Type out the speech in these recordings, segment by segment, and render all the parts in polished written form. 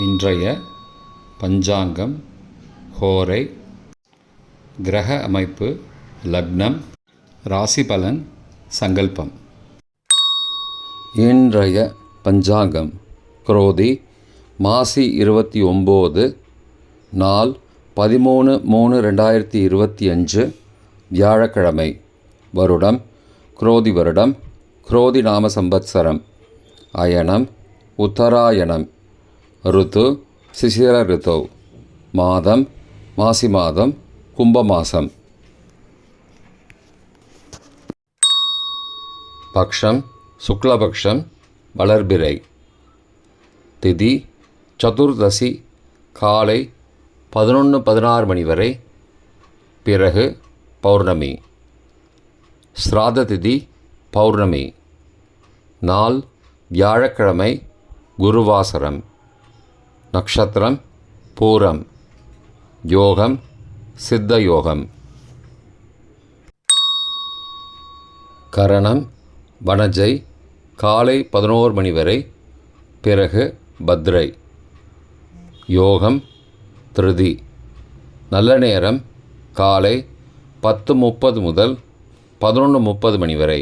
இன்றைய பஞ்சாங்கம், ஹோரை, கிரக அமைப்பு, லக்னம், ராசி பலன், சங்கல்பம். இன்றைய பஞ்சாங்கம் குரோதி மாசி 29, நாள் 13/3/2025, வியாழக்கிழமை. வருடம் குரோதி வருடம், குரோதி நாம சம்பத்சரம். அயனம் உத்தராயணம். ருத்து சிசிர ருத்து. மாதம் மாசி மாதம், கும்பமாசம். பக்ஷம் சுக்லபக்ஷம், வளர்பிறை. திதி சதுர்தசி, காலை 11:16 மணி வரை, பிறகு பௌர்ணமி. ஸ்ராத திதி பௌர்ணமி. நாள் வியாழக்கிழமை, குருவாசரம். நக்ஷத்திரம் பூரம். யோகம் சித்த யோகம். கரணம் வனஜை, காலை 11 மணி வரை, பிறகு பத்ரை. யோகம் திருதி. நல்ல நேரம் காலை 10:30 முதல் 11:30 மணி வரை.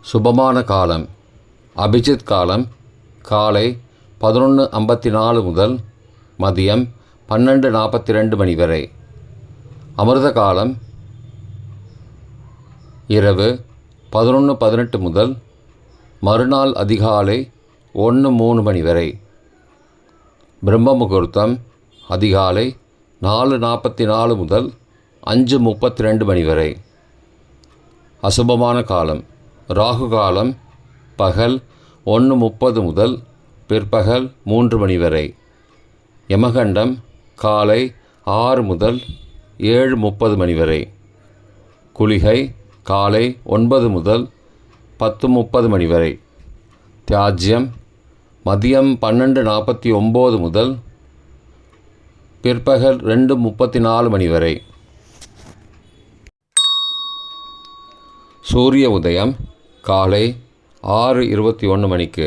சுபமான காலம் அபிஜித் காலம் காலை 11:54 முதல் மதியம் 12:42 மணி வரை. அமிர்த காலம் இரவு 11:18 முதல் மறுநாள் அதிகாலை 1:03 மணி வரை. பிரம்ம முகூர்த்தம் அதிகாலை 4:44 முதல் 5:32 மணி வரை. அசுபமான காலம் ராகு காலம் பகல் 1:30 முதல் பிற்பகல் 3 மணி வரை. யமகண்டம் காலை 6 முதல் 7:30 மணி வரை. குளிகை காலை 9 முதல் 10:30 மணி வரை. தியாஜ்யம் மதியம் 12:49 முதல் பிற்பகல் 2:34 மணி வரை. சூரிய உதயம் காலை 6:21 மணிக்கு.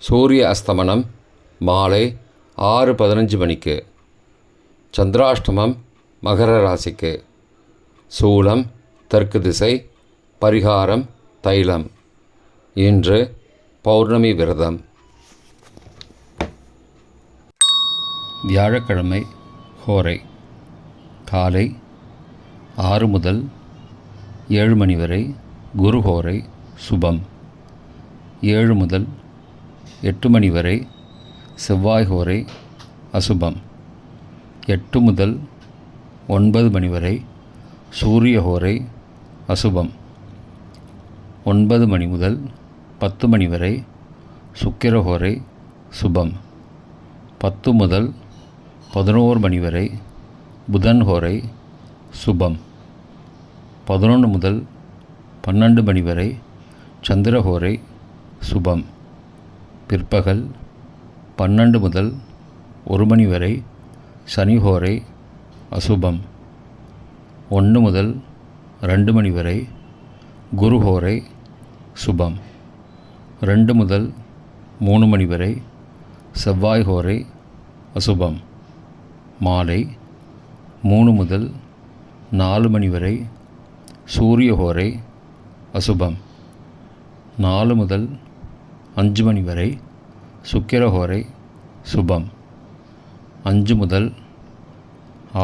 சூரிய அஸ்தமனம் மாலை 6:15 மணிக்கு. சந்திராஷ்டமம் மகர ராசிக்கு. சூலம் தெற்கு திசை. பரிகாரம் தைலம். இன்று பௌர்ணமி விரதம். வியாழக்கிழமை ஹோரை காலை 6 முதல் 7 மணி வரை, குரு ஹோரை சுபம். 7 முதல் 8 மணி வரை, செவ்வாய் ஹோரை அசுபம். 8 முதல் 9 மணி வரை, சூரிய ஹோரை அசுபம். 9 மணி முதல் 10 மணி வரை, சுக்கிர ஹோரை சுபம். 10 முதல் 11 மணி வரை, புதன் ஹோரை சுபம். 11 முதல் 12 மணி வரை, சந்திரஹோரை சுபம். பிற்பகல் 12 முதல் 1 மணி வரை, சனிஹோரை அசுபம். 1 முதல் 2 மணி வரை, குருஹோரை சுபம். 2 முதல் 3 மணி வரை, செவ்வாய் ஹோரை அசுபம். மாலை 3 முதல் 4 மணி வரை, சூரிய ஹோரை அசுபம். 4 முதல் 5 மணி வரை, சுக்கிர ஹோரை சுபம். 5 முதல்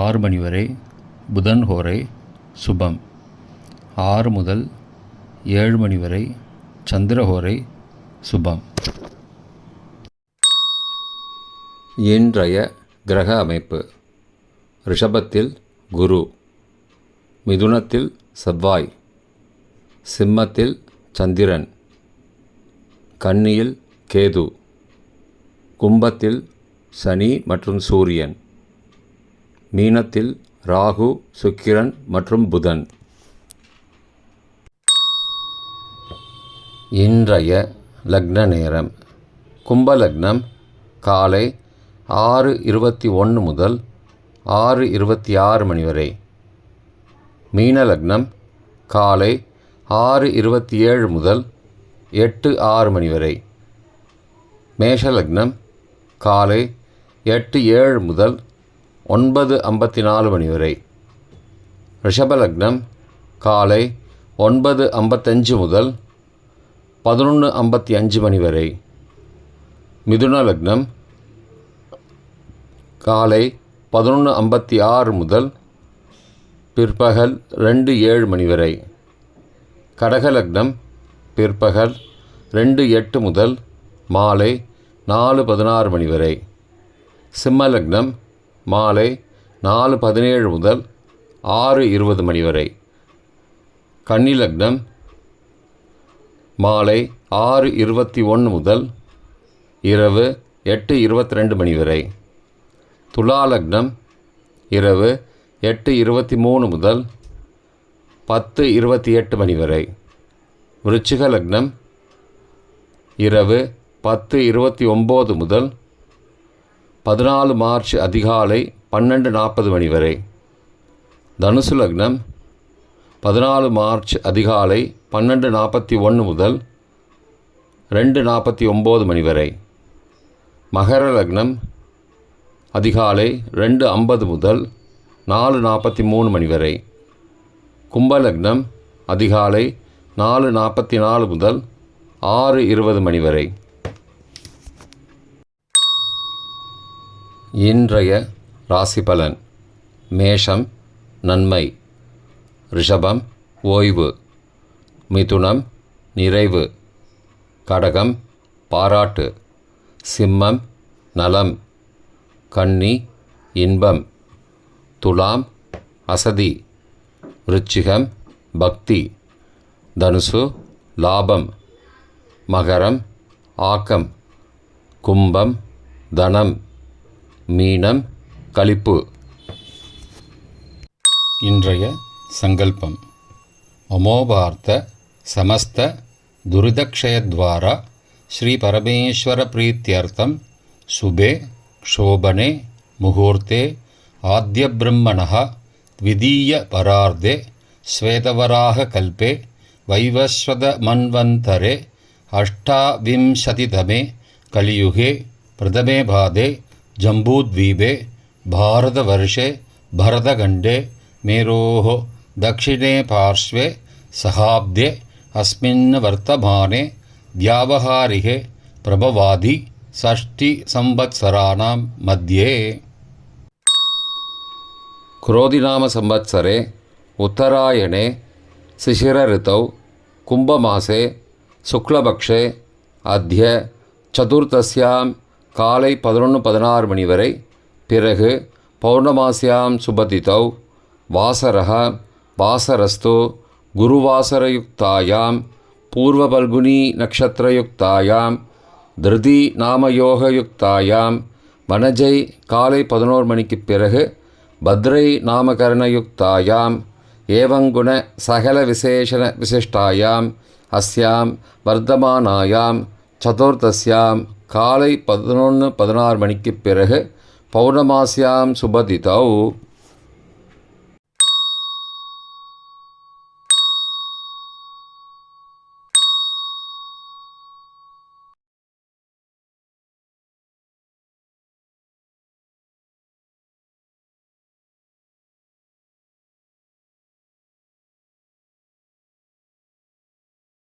6 மணி வரை, புதன் ஹோரை சுபம். 6 முதல் 7 மணி வரை, சந்திரஹோரை சுபம். இன்றைய கிரக அமைப்பு. ரிஷபத்தில் குரு, மிதுனத்தில் செவ்வாய், சிம்மத்தில் சந்திரன், கன்னியில் கேது, கும்பத்தில் சனி மற்றும் சூரியன், மீனத்தில் ராகு, சுக்கிரன் மற்றும் புதன். இன்றைய லக்ன நேரம். கும்ப லக்னம் காலை 6:21 முதல் 6:26 மணி வரை. மீன லக்னம் காலை 6:27 முதல் 8:06 மணி வரை. மேஷ லக்னம் காலை 8:07 முதல் 9:54 மணி வரை. ரிஷப லக்னம் காலை 9:55 முதல் 11:55 மணி வரை. மிதுன லக்னம் காலை 11:56 முதல் பிற்பகல் 2:07 மணி வரை. கடக லக்னம் பிற்பகல் 2:08 முதல் மாலை 4:16 மணி வரை. சிம்ம லக்னம் மாலை 4:17 முதல் 6:20 மணி வரை. கன்னி லக்னம் மாலை 6:21 முதல் இரவு 8:22 மணி வரை. துலா லக்னம் இரவு 8:23 முதல் 10:28 மணி வரை. விருச்சிக லக்னம் இரவு 10:29 முதல் 14 மார்ச் அதிகாலை 12:40 மணி வரை. தனுசு லக்னம் 14 மார்ச் அதிகாலை 12:41 முதல் 2:49 மணி வரை. மகர லக்னம் அதிகாலை 2:50 முதல் 4:43 மணி வரை. கும்ப லக்னம் அதிகாலை 4:44 முதல் 6:20 மணி வரை. இன்றைய ராசி பலன். மேஷம் நன்மை, ரிஷபம் ஓய்வு, மிதுனம் நிறைவு, கடகம் பாராட்டு, சிம்மம் நலம், கன்னி இன்பம், துலாம் அசதி, விருச்சிகம் பக்தி, தனுசு லாபம், மகரம் ஆக்கம், கும்பம் தனம், மீனம் களிப்பு. இன்றைய சங்கல்பம். மமோபார்த்த சமஸ்த துரிதக்ஷயத்வாரா ஸ்ரீ பரமேஸ்வர பிரீத்யர்த்தம் சுபே க்ஷோபனே முகூர்த்தே ஆத்ய பிரம்மணः த்விதீய பரார்த்தே ஸ்வேதவராக கல்பே வைவஸ்வத மன்வந்தரே அஷ்டாவிம்சதிதமே கலியுகே பிரதமே பாதே ஜம்பூத்வீபே பாரதவர்ஷே பரதகண்டே மேரோः दक्षिणे पार्श्वे सहाब्दे अस्मिन् वर्तमाने व्यावहारिके प्रभवादि षष्टिसंवत्सराणां मध्ये. क्रोधिनाम संवत्सरे उत्तरायणे शिशिर ऋतौ कुंभमासे शुक्लपक्षे अद्य चतुर्थस्यां काலை 11:16 मणि वரை. பிறகு பௌர்ணமாஸ்யாம் சுபதிதௌ வாசரः வாசரஸ்து குருவாசரயுக்தாயாம் பூர்வபல்குனி நக்ஷத்திரயுக்தாயாம் திருதி நாமயோகயுக்தாயாம் வனஜை காலை 11 மணிக்கு பிறகு பத்ரை நாமகரணயுக்தாயாம் ஏவங்குண சகல விசேஷண விசிஷ்டாயாம் அஸ்யாம் வர்த்தமானாயாம் சதுர்த்தஸ்யாம் காலை 11:16 மணிக்கு பிறகு பௌர்ணமாஸ்யாம் சுபதிதௌ